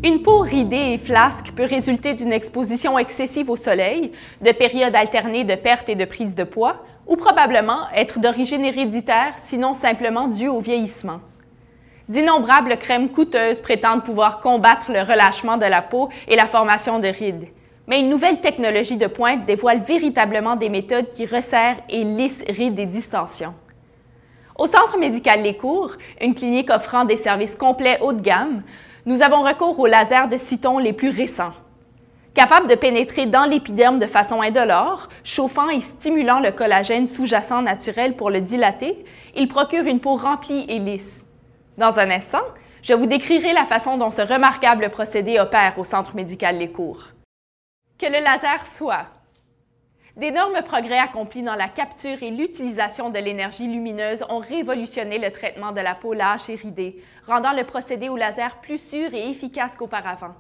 Une peau ridée et flasque peut résulter d'une exposition excessive au soleil, de périodes alternées de perte et de prise de poids, ou probablement être d'origine héréditaire, sinon simplement due au vieillissement. D'innombrables crèmes coûteuses prétendent pouvoir combattre le relâchement de la peau et la formation de rides. Mais une nouvelle technologie de pointe dévoile véritablement des méthodes qui resserrent et lissent rides et distensions. Au Centre médical Les Cours, une clinique offrant des services complets haut de gamme, nous avons recours aux lasers de Citon les plus récents. Capables de pénétrer dans l'épiderme de façon indolore, chauffant et stimulant le collagène sous-jacent naturel pour le dilater, ils procurent une peau remplie et lisse. Dans un instant, je vous décrirai la façon dont ce remarquable procédé opère au Centre médical Les Cours. Que le laser soit. D'énormes progrès accomplis dans la capture et l'utilisation de l'énergie lumineuse ont révolutionné le traitement de la peau lâche et ridée, rendant le procédé au laser plus sûr et efficace qu'auparavant.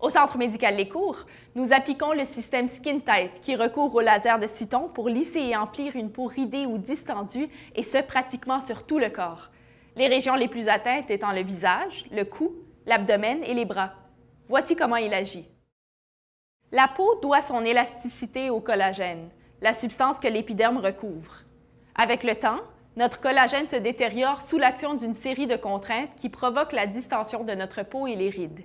Au Centre médical Les Cours, nous appliquons le système Skin Tight qui recourt au laser de Citon pour lisser et emplir une peau ridée ou distendue, et ce pratiquement sur tout le corps. Les régions les plus atteintes étant le visage, le cou, l'abdomen et les bras. Voici comment il agit. La peau doit son élasticité au collagène, la substance que l'épiderme recouvre. Avec le temps, notre collagène se détériore sous l'action d'une série de contraintes qui provoquent la distension de notre peau et les rides.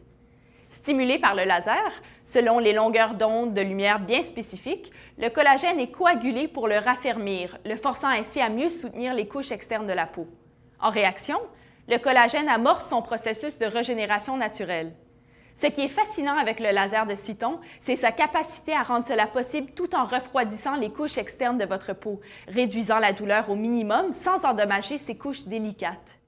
Stimulé par le laser, selon les longueurs d'onde de lumière bien spécifiques, le collagène est coagulé pour le raffermir, le forçant ainsi à mieux soutenir les couches externes de la peau. En réaction, le collagène amorce son processus de régénération naturelle. Ce qui est fascinant avec le laser de Citon, c'est sa capacité à rendre cela possible tout en refroidissant les couches externes de votre peau, réduisant la douleur au minimum sans endommager ces couches délicates.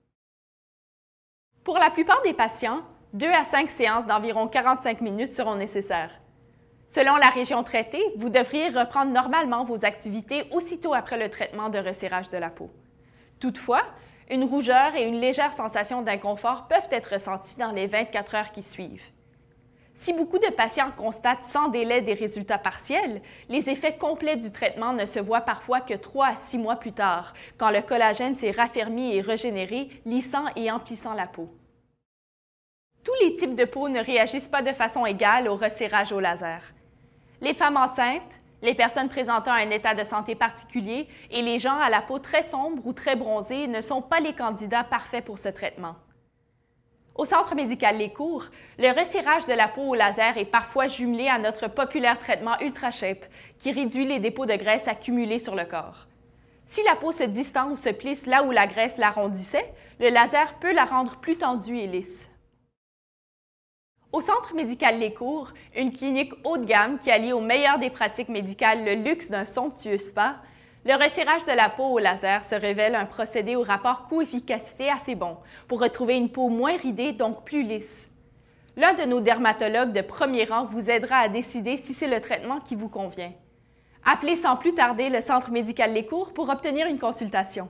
Pour la plupart des patients, 2 à 5 séances d'environ 45 minutes seront nécessaires. Selon la région traitée, vous devriez reprendre normalement vos activités aussitôt après le traitement de resserrage de la peau. Toutefois, une rougeur et une légère sensation d'inconfort peuvent être ressenties dans les 24 heures qui suivent. Si beaucoup de patients constatent sans délai des résultats partiels, les effets complets du traitement ne se voient parfois que 3 à 6 mois plus tard, quand le collagène s'est raffermi et régénéré, lissant et emplissant la peau. Tous les types de peau ne réagissent pas de façon égale au resserrage au laser. Les femmes enceintes, les personnes présentant un état de santé particulier et les gens à la peau très sombre ou très bronzée ne sont pas les candidats parfaits pour ce traitement. Au Centre médical Les Cours, le resserrage de la peau au laser est parfois jumelé à notre populaire traitement Ultra Shape, qui réduit les dépôts de graisse accumulés sur le corps. Si la peau se distend ou se plisse là où la graisse l'arrondissait, le laser peut la rendre plus tendue et lisse. Au Centre médical Les Cours, une clinique haut de gamme qui allie au meilleur des pratiques médicales le luxe d'un somptueux spa, le resserrage de la peau au laser se révèle un procédé au rapport coût-efficacité assez bon pour retrouver une peau moins ridée, donc plus lisse. L'un de nos dermatologues de premier rang vous aidera à décider si c'est le traitement qui vous convient. Appelez sans plus tarder le Centre médical Les Cours pour obtenir une consultation.